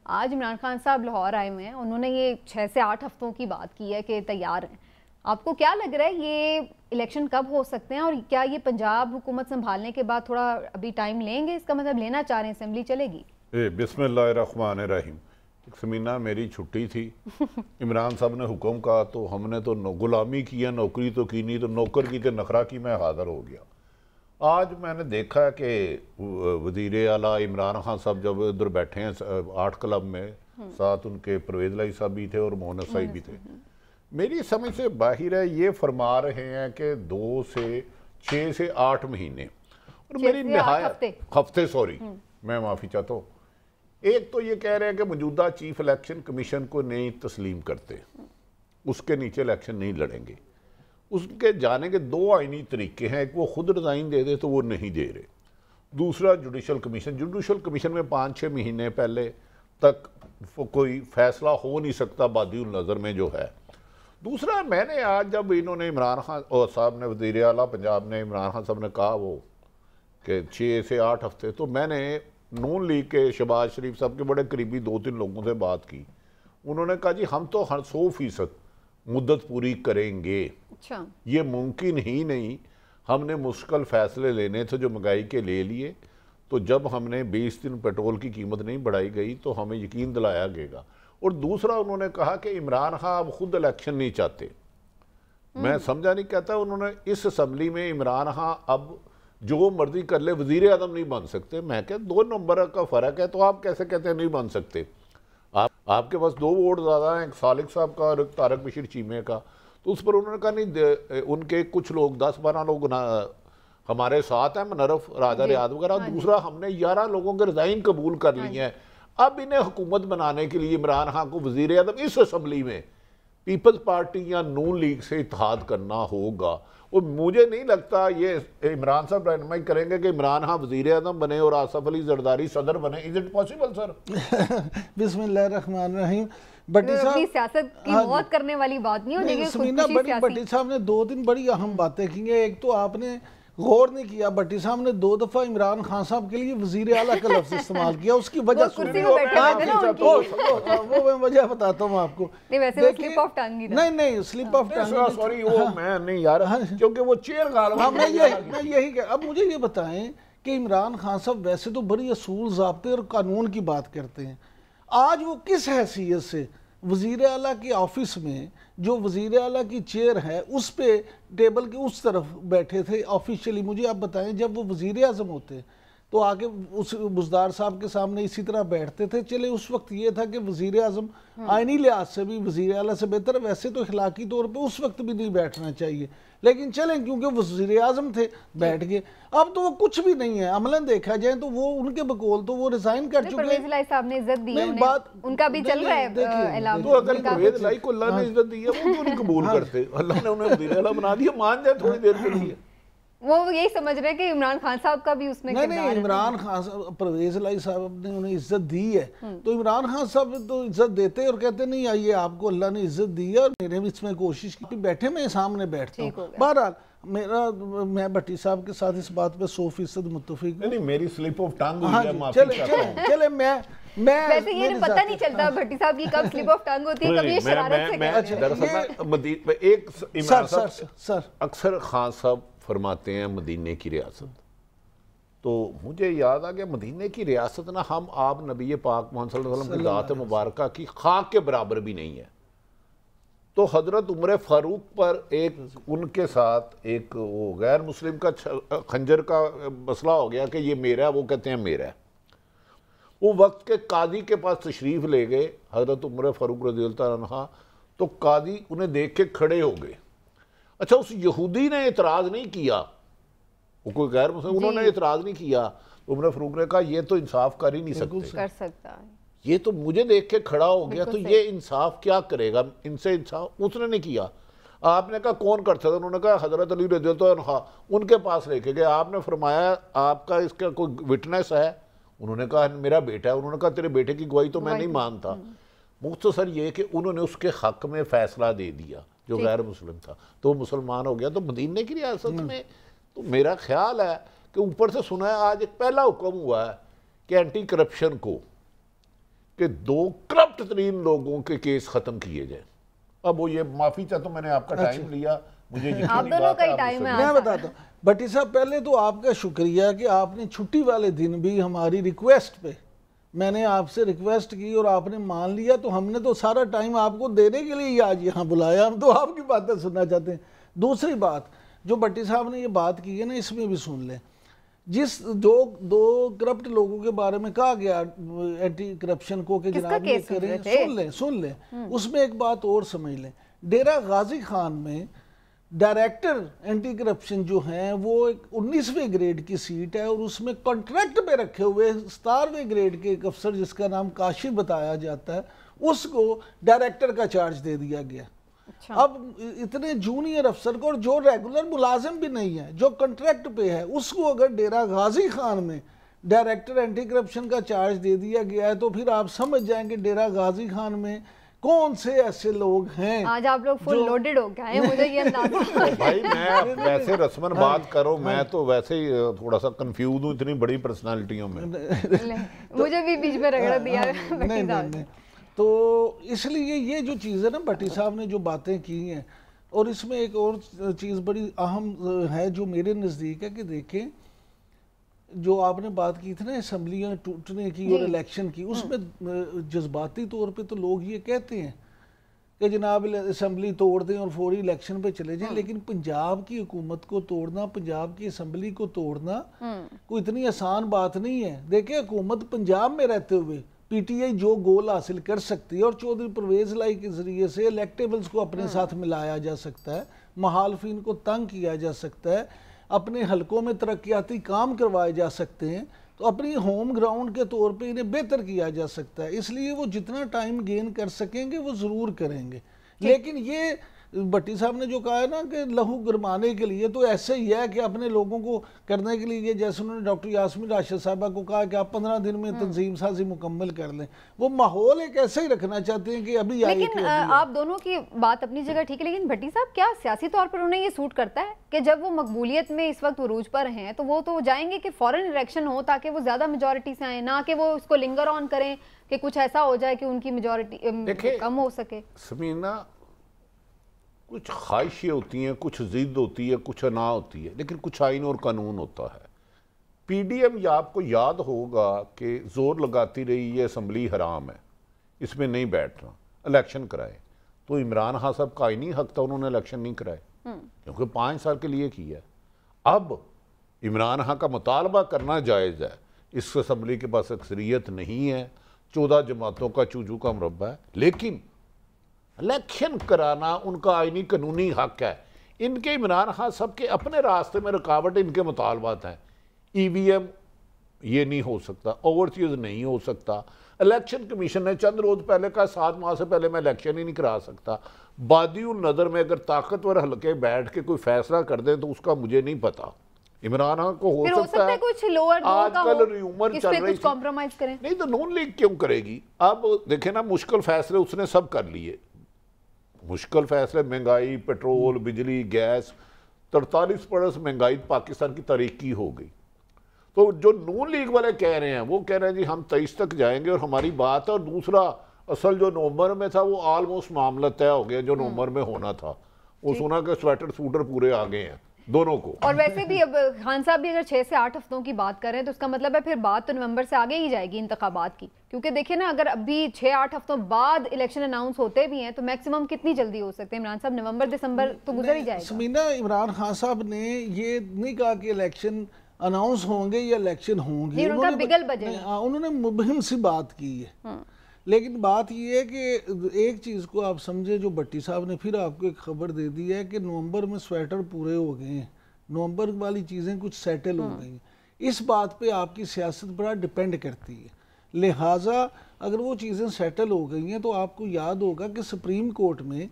آج عمران خان صاحب لاہور آئے ہوئے ہیں، انہوں نے یہ 6 سے 8 ہفتوں کی بات کی ہے کہ تیار ہیں. آپ کو کیا لگ رہا ہے یہ الیکشن کب ہو سکتے ہیں، اور کیا یہ پنجاب حکومت سنبھالنے کے بعد تھوڑا ابھی ٹائم لیں گے؟ اس کا مطلب لینا چاہ رہے ہیں اسمبلی چلے گی؟ بسم اللہ الرحمن الرحیم. سمینہ میری چھٹی تھی، عمران صاحب نے حکم کہا تو ہم نے تو غلامی کیا، نوکری تو کی نہیں، تو نوکر کی تو نخرہ کی، میں حاضر ہو گیا. آج میں نے دیکھا کہ وزیر اعلیٰ عمران خان صاحب جب ادھر بیٹھے ہیں 8 کلب میں، ساتھ ان کے پرویز الہی صاحب بھی تھے اور مونس صاحب بھی تھے. میری سمجھ سے باہر ہے یہ فرما رہے ہیں کہ 2 سے 6 سے 8 مہینے، اور میری نہایت ہفتے سوری میں معافی چاہتا ہوں. ایک تو یہ کہہ رہے ہیں کہ موجودہ چیف الیکشن کمیشن کو نہیں تسلیم کرتے، اس کے نیچے الیکشن نہیں لڑیں گے. اس کے جانے کے 2 آئینی طریقے ہیں، ایک وہ خود رضائن دے دے تو وہ نہیں دے رہے. دوسرا جوڈیشل کمیشن میں 5-6 مہینے پہلے تک کوئی فیصلہ ہو نہیں سکتا بادی النظر میں جو ہے. دوسرا میں نے آج جب انہوں نے عمران خان صاحب نے وزیر اعلیٰ پنجاب نے عمران خان صاحب نے کہا وہ کہ 6 سے 8 ہفتے، تو میں نے نون لیگ کے شہباز شریف صاحب کے بڑے قریبی 2-3 لوگوں سے بات کی. انہوں نے کہا جی ہم تو 100% مدت پوری کریں گے، یہ ممکن ہی نہیں. ہم نے مشکل فیصلے لینے تھے جو مہنگائی کے لے لیے، تو جب ہم نے 20 دن پیٹرول کی قیمت نہیں بڑھائی گئی تو ہمیں یقین دلایا گئے گا. اور دوسرا انہوں نے کہا کہ عمران خان اب خود الیکشن نہیں چاہتے. میں سمجھا نہیں کہتا، انہوں نے اس اسمبلی میں عمران خان اب جو مرضی کر لے وزیر اعظم نہیں بن سکتے. میں کہ 2 نمبر کا فرق ہے، تو آپ کیسے کہتے ہیں نہیں بن سکتے؟ آپ کے پاس 2 ووٹ زیادہ ہیں، ایک صالح صاحب کا اور ایک طارق بشیر چیمے کا. تو اس پر انہوں نے کہا نہیں، ان کے کچھ لوگ 10-12 لوگ ہمارے ساتھ ہیں، منرف راجہ ریاض وغیرہ. دوسرا ہم نے 11 لوگوں کے رضائن قبول کر لی ہیں. اب انہیں حکومت بنانے کے لیے عمران خان کو وزیر اعظم اس اسمبلی میں پیپلز پارٹی یا نون لیگ سے اتحاد کرنا ہوگا. اور مجھے نہیں لگتا یہ عمران صاحب رہنمائی کریں گے کہ عمران خان وزیر اعظم بنے اور آصف علی زرداری صدر بنے. از اٹ پاسبل سر؟ بسم اللہ الرحمن الرحیم. بٹی صاحب سیاست کی موت کرنے والی بات نہیں ہوگی. سمینہ بٹی صاحب نے 2-3 بڑی اہم باتیں کی ہیں. ایک تو آپ نے غور نہیں کیا، بٹی صاحب نے 2 دفعہ عمران خان صاحب کے لیے وزیر اعلیٰ کا لفظ استعمال کیا. اس کی وجہ وہ میں وجہ بتاتا ہوں آپ کو. نہیں سلپ آف ٹنگ، سوری وہ میں نہیں یار، کیونکہ وہ چیئر غالب. میں یہی کہ اب مجھے یہ بتائیں کہ عمران خان صاحب ویسے تو بڑی اصول، ضابطے اور قانون کی بات کرتے ہیں. آج وہ کس حیثیت سے وزیر اعلیٰ کی آفس میں جو وزیر اعلیٰ کی چیئر ہے اس پہ ٹیبل کے اس طرف بیٹھے تھے آفیشلی؟ مجھے آپ بتائیں جب وہ وزیر اعظم ہوتے تو آگے اس بزدار صاحب کے سامنے اسی طرح بیٹھتے تھے. چلے اس وقت یہ تھا کہ وزیر اعظم آئینی لحاظ سے بھی وزیر اعلیٰ سے بہتر، ویسے تو اخلاقی طور پہ اس وقت بھی نہیں بیٹھنا چاہیے، لیکن چلیں کیونکہ وزیر اعظم تھے بیٹھ گئے. اب تو وہ کچھ بھی نہیں ہے. عملاً دیکھا جائے تو وہ ان کے بقول تو وہ ریزائن کر چکے ہیں. پرویز الہی صاحب نے عزت دی ہے، ان کا بھی چل رہا ہے اعلان. تو اگر پرویز الہی کو اللہ نے عزت دی ہے وہ کیوں نہیں قبول کرتے؟ اللہ نے انہیں وزیر اعلیٰ بنا دیا، مان جائے تھوڑی دیر کے لیے. وہ یہی سمجھ رہے کہ عمران خان صاحب کا بھی اس میں نہیں، عمران خان صاحب پرویز الہی صاحب نے انہیں عزت دی ہے، تو عمران خان صاحب تو عزت دیتے اور کہتے نہیں آئیے آپ کو اللہ نے عزت دی ہے اور میرے بھی اس میں کوشش کی. بیٹھے میں سامنے بیٹھتا ہوں. بہرحال میں بٹی صاحب کے ساتھ اس بات پہ 100% متفق ہوں. نہیں میری سلپ آف ٹنگ ہوئی ہے، معافی چاہتا ہوں. چلے میں ویسے یہ پتہ نہیں چلتا بھٹی صاحب کی کب سلپ آف ٹنگ ہوتی ہے، کبھی شرارت سے کہتے ہیں. دراصل ایک عمران صاحب اکثر خان صاحب فرماتے ہیں مدینے کی ریاست، تو مجھے یاد آ گیا مدینے کی ریاست نہ ہم آپ نبی پاک محمد صلی اللہ علیہ وسلم کی ذات مبارکہ کی خاک کے برابر بھی نہیں ہے. تو حضرت عمر فاروق پر ایک ان کے ساتھ ایک وہ غیر مسلم کا خنجر کا مسئلہ ہو گیا کہ یہ میرا ہے، وہ کہتے ہیں میرا ہے. وہ وقت کے قاضی کے پاس تشریف لے گئے حضرت عمر فاروق رضی اللہ عنہ، تو قاضی انہیں دیکھ کے کھڑے ہو گئے. اچھا اس یہودی نے اعتراض نہیں کیا، وہ کوئی غیر مسلم، انہوں نے اعتراض نہیں کیا. عمر فاروق نے کہا یہ تو انصاف کر ہی نہیں سکتے، یہ تو مجھے دیکھ کے کھڑا ہو گیا، تو یہ انصاف کیا کرے گا؟ ان سے انصاف اس نے نہیں کیا. آپ نے کہا کون کرتا تھا؟ انہوں نے کہا حضرت علی رضی اللہ عنہ. ان کے پاس لے کے گئے. آپ نے فرمایا آپ کا اس کا کوئی وٹنس ہے؟ انہوں نے کہا میرا بیٹا ہے. انہوں نے کہا تیرے بیٹے کی گواہی تو میں نہیں مانتا. مختصر یہ کہ انہوں نے اس کے حق میں فیصلہ دے دیا جو غیر مسلم تھا، تو وہ مسلمان ہو گیا. تو مدینے کی ریاست میں تو میرا خیال ہے کہ اوپر سے سنا ہے آج ایک پہلا حکم ہوا ہے کہ اینٹی کرپشن کو کہ 2 کرپٹ ترین لوگوں کے کیس ختم کیے جائیں. اب وہ یہ معافی چاہتا ہوں میں نے آپ کا ٹائم لیا, مجھے آپ دونوں کا ہی ٹائم ہے. میں بتاتا ہوں بھٹی صاحب, پہلے تو آپ کا شکریہ کہ آپ نے چھٹی والے دن بھی ہماری ریکویسٹ پہ, میں نے آپ سے ریکویسٹ کی اور آپ نے مان لیا, تو ہم نے تو سارا ٹائم آپ کو دینے کے لیے ہی آج یہاں بلایا, ہم تو آپ کی باتیں سننا چاہتے ہیں. دوسری بات جو بھٹی صاحب نے یہ بات کی ہے نا, اس میں بھی سن لیں. جس دو کرپٹ لوگوں کے بارے میں کہا گیا اینٹی کرپشن کو کہ جناب یہ کریں, سن لیں اس میں ایک بات اور سمجھ لیں. ڈیرہ غازی خان میں ڈائریکٹر اینٹی کرپشن جو ہیں وہ 19ویں گریڈ کی سیٹ ہے, اور اس میں کانٹریکٹ پہ رکھے ہوئے 17ویں گریڈ کے ایک افسر جس کا نام کاشف بتایا جاتا ہے, اس کو ڈائریکٹر کا چارج دے دیا گیا. اب اتنے جونیئر افسر کو, اور جو ریگولر ملازم بھی نہیں ہے, جو کنٹریکٹ پہ ہے, اس کو اگر ڈیرہ غازی خان میں ڈائریکٹر اینٹی کرپشن کا چارج دے دیا گیا ہے, تو پھر آپ سمجھ جائیں کہ ڈیرہ غازی خان میں کون سے ایسے لوگ ہیں. آج آپ لوگ فل لوڈڈ ہو گئے ہیں, مجھے یہ اندازہ. بھائی میں ویسے رسمن بات کرو, میں تو ویسے ہی تھوڑا سا کنفیوز ہوں اتنی بڑی پرسنالٹیوں میں. مجھے بھی بیچ میں رگڑ دیا. نہیں, تو اس لیے یہ جو چیز ہے نا بھٹی صاحب نے جو باتیں کی ہیں, اور اس میں ایک اور چیز بڑی اہم ہے جو میرے نزدیک ہے کہ دیکھیں جو آپ نے بات کی تھی نا اسمبلیاں ٹوٹنے کی اور الیکشن کی, اس میں جذباتی طور پہ تو لوگ یہ کہتے ہیں کہ جناب اسمبلی توڑ دیں اور فوری الیکشن پہ چلے جائیں, لیکن پنجاب کی حکومت کو توڑنا, پنجاب کی اسمبلی کو توڑنا کوئی اتنی آسان بات نہیں ہے. دیکھیں حکومت پنجاب میں رہتے ہوئے پی ٹی آئی جو گول حاصل کر سکتی ہے, اور چودھری پرویز لائی کے ذریعے سے الیکٹیبلز کو اپنے ساتھ ملایا جا سکتا ہے, مخالفین کو تنگ کیا جا سکتا ہے, اپنے حلقوں میں ترقیاتی کام کروائے جا سکتے ہیں, تو اپنی ہوم گراؤنڈ کے طور پہ انہیں بہتر کیا جا سکتا ہے. اس لیے وہ جتنا ٹائم گین کر سکیں گے وہ ضرور کریں گے. لیکن یہ بھٹی صاحب نے جو کہا ہے نا کہ لہو گرمانے کے لیے, تو ایسے ہی ہے کہ اپنے لوگوں کو کرنے کے لیے, جیسے انہوں نے ڈاکٹر یاسمین راشد صاحبہ کو کہا کہ آپ 15 دن میں تنظیم سازی مکمل کر لیں, وہ ماحول ایک ایسے ہی رکھنا چاہتے ہیں کہ ابھی آئے. لیکن آپ دونوں کی بات اپنی جگہ ٹھیک ہے, لیکن بھٹی صاحب کیا سیاسی طور پر انہیں یہ سوٹ کرتا ہے کہ جب وہ مقبولیت میں اس وقت عروج پر ہیں, تو وہ تو جائیں گے کہ فوراً الیکشن ہو تاکہ وہ زیادہ میجورٹی سے آئیں, نہ کہ وہ اس کو لنگر آن کریں کہ کچھ ایسا ہو جائے کہ ان کی میجورٹی کم ہو سکے. سمینا, کچھ خواہشیں ہوتی ہیں, کچھ ضد ہوتی ہے, کچھ انا ہوتی ہے, لیکن کچھ آئین اور قانون ہوتا ہے. پی ڈی ایم یا آپ کو یاد ہوگا کہ زور لگاتی رہی یہ اسمبلی حرام ہے, اس میں نہیں بیٹھنا, الیکشن کرائے. تو عمران خان صاحب کا آئینی حق تھا, انہوں نے الیکشن نہیں کرائے کیونکہ 5 سال کے لیے کیا ہے. اب عمران خان کا مطالبہ کرنا جائز ہے, اس اسمبلی کے پاس اکثریت نہیں ہے, 14 جماعتوں کا چوچو کا مربع ہے, لیکن الیکشن کرانا ان کا آئینی قانونی حق ہے. ان کے عمران خان صاحب کے اپنے راستے میں رکاوٹ ان کے مطالبات ہیں. ای وی ایم یہ نہیں ہو سکتا, اوور چیز نہیں ہو سکتا. الیکشن کمیشن نے چند روز پہلے کہا 7 ماہ سے پہلے میں الیکشن ہی نہیں کرا سکتا. بادی النظر میں اگر طاقتور حلقے بیٹھ کے کوئی فیصلہ کر دیں تو اس کا مجھے نہیں پتا. عمران خان کو ہو سکتا ہے کچھ لوور آج کل ریومر چل رہی تھی, نہیں تو نون لیگ کیوں کرے گی. اب دیکھیں نا, مشکل فیصلے اس نے سب کر لیے, مشکل فیصلے, مہنگائی, پیٹرول, بجلی, گیس, 43% مہنگائی پاکستان کی تاریخ کی ہو گئی. تو جو نون لیگ والے کہہ رہے ہیں وہ کہہ رہے ہیں جی ہم 23 تک جائیں گے اور ہماری بات ہے, اور دوسرا اصل جو نومبر میں تھا وہ آلموسٹ معاملہ طے ہو گیا جو نومبر میں ہونا تھا. وہ سنا کہ سویٹر سوٹر پورے آ گئے ہیں دونوں کو. اور ویسے بھی اب خان صاحب بھی اگر 6 سے 8 ہفتوں کی بات کریں تو اس کا مطلب ہے پھر بات تو نومبر سے آگے ہی جائے گی انتخابات کی, کیونکہ دیکھیں نا اگر ابھی 6-8 ہفتوں بعد الیکشن اناؤنس ہوتے بھی ہیں تو میکسیمم کتنی جلدی ہو سکتے ہیں. عمران صاحب نومبر دسمبر تو گزر ہی جائے گا. سمینا, عمران خان صاحب نے یہ نہیں کہا کہ الیکشن اناؤنس ہوں گے یا الیکشن ہوں گے, انہوں نے مبہم سی بات کی ہے. لیکن بات یہ ہے کہ ایک چیز کو آپ سمجھے, جو بھٹی صاحب نے پھر آپ کو ایک خبر دے دی ہے کہ نومبر میں سویٹر پورے ہو گئے ہیں, نومبر والی چیزیں کچھ سیٹل ہو گئی ہیں. اس بات پہ آپ کی سیاست بڑا ڈیپینڈ کرتی ہے. لہٰذا اگر وہ چیزیں سیٹل ہو گئی ہیں تو آپ کو یاد ہوگا کہ سپریم کورٹ میں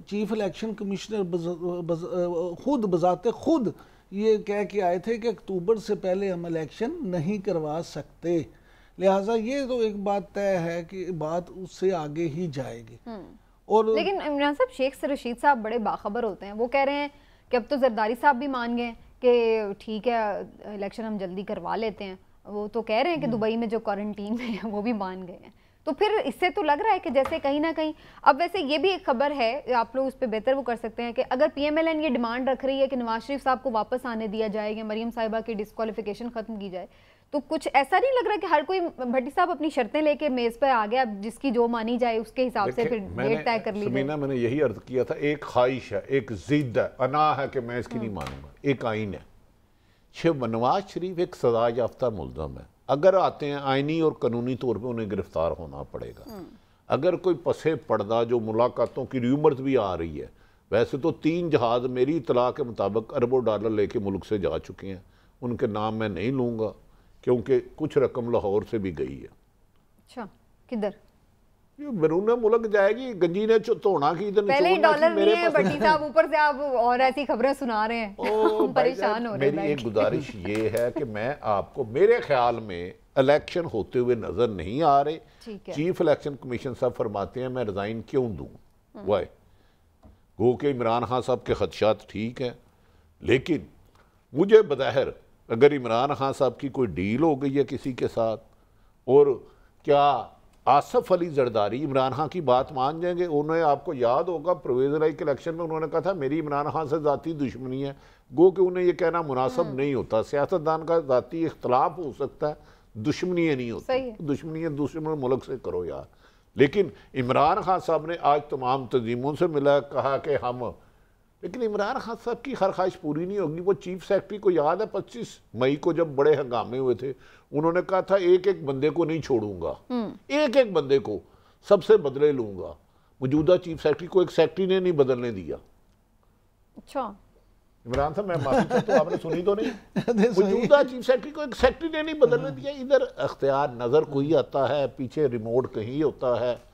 چیف الیکشن کمشنر خود بذات خود یہ کہہ کے آئے تھے کہ اکتوبر سے پہلے ہم الیکشن نہیں کروا سکتے. لہٰذا یہ تو ایک بات طے ہے کہ بات اس سے آگے ہی جائے گی. اور لیکن عمران صاحب, شیخ رشید صاحب بڑے باخبر ہوتے ہیں, وہ کہہ رہے ہیں کہ اب تو زرداری صاحب بھی مان گئے کہ ٹھیک ہے الیکشن ہم جلدی کروا لیتے ہیں. وہ تو کہہ رہے ہیں کہ دبئی میں جو کوارنٹین میں ہیں وہ بھی مان گئے ہیں. تو پھر اس سے تو لگ رہا ہے کہ جیسے کہیں نہ کہیں اب ویسے یہ بھی ایک خبر ہے, آپ لوگ اس پہ بہتر وہ کر سکتے ہیں کہ اگر پی ایم ایل این یہ ڈیمانڈ رکھ رہی ہے کہ نواز شریف صاحب کو واپس آنے دیا جائے یا مریم صاحبہ کی ڈسکوالیفیکیشن ختم کی جائے, تو کچھ ایسا نہیں لگ رہا کہ ہر کوئی بھٹی صاحب اپنی شرطیں لے کے میز پہ آ گیا, جس کی جو مانی جائے اس کے حساب سے پھر ڈیٹ طے کر لی جائے؟ سمینا میں نے یہی عرض کیا تھا, ایک خواہش ہے, ایک ضد ہے, انا ہے کہ میں اس کی نہیں مانوں گا, ایک آئین ہے. نواز شریف ایک سزا یافتہ ملزم ہے, اگر آتے ہیں آئینی اور قانونی طور پہ انہیں گرفتار ہونا پڑے گا. اگر کوئی پسے پردہ جو ملاقاتوں کی ریومرز بھی آ رہی ہے, ویسے تو 3 جہاز میری اطلاع کے مطابق اربوں ڈالر لے کے ملک سے جا چکے ہیں, ان کے نام میں نہیں لوں گا کیونکہ کچھ رقم لاہور سے بھی گئی ہے. اچھا, کدھر؟ بیرون ملک جائے گی, گنجی نے دھونا کی ادھر پہلے ہی ڈالر نہیں ہے بھٹی صاحب, اوپر سے آپ اور ایسی خبریں سنا رہے ہیں, پریشان ہو رہے ہیں. میری ایک گزارش یہ ہے کہ میں آپ کو, میرے خیال میں الیکشن ہوتے ہوئے نظر نہیں آ رہے. چیف الیکشن کمیشن صاحب فرماتے ہیں میں ریزائن کیوں دوں, وائے گو کہ عمران خان صاحب کے خدشات ٹھیک ہیں, لیکن مجھے بظاہر اگر عمران خان صاحب کی کوئی ڈیل ہو گئی ہے کسی کے ساتھ, اور کیا آصف علی زرداری عمران خان کی بات مان جائیں گے؟ انہیں آپ کو یاد ہوگا پرویز الہی کے الیکشن میں انہوں نے کہا تھا میری عمران خان سے ذاتی دشمنی ہے, گو کہ انہیں یہ کہنا مناسب نہیں ہوتا. سیاستدان کا ذاتی اختلاف ہو سکتا ہے, دشمنی نہیں ہوتی. دشمنی دوسرے ملک سے کرو یار. لیکن عمران خان صاحب نے آج تمام تنظیموں سے ملا, کہا کہ ہم, لیکن عمران خان صاحب کی ہر خواہش پوری نہیں ہوگی. وہ چیف سیکرٹری کو یاد ہے 25 مئی کو جب بڑے ہنگامے ہوئے تھے, انہوں نے کہا تھا ایک ایک بندے کو نہیں چھوڑوں گا, ایک ایک بندے کو سب سے بدلے لوں گا. موجودہ چیف سیکرٹری کو ایک سیکرٹری نے نہیں بدلنے دیا. اچھا عمران صاحب میں معافی چاہتا ہوں, آپ نے سنی تو نہیں, موجودہ چیف سیکرٹری کو ایک سیکرٹری نے نہیں بدلنے دیا. ادھر اختیار نظر کوئی آتا ہے, پیچھے ریموٹ کہیں ہوتا ہے,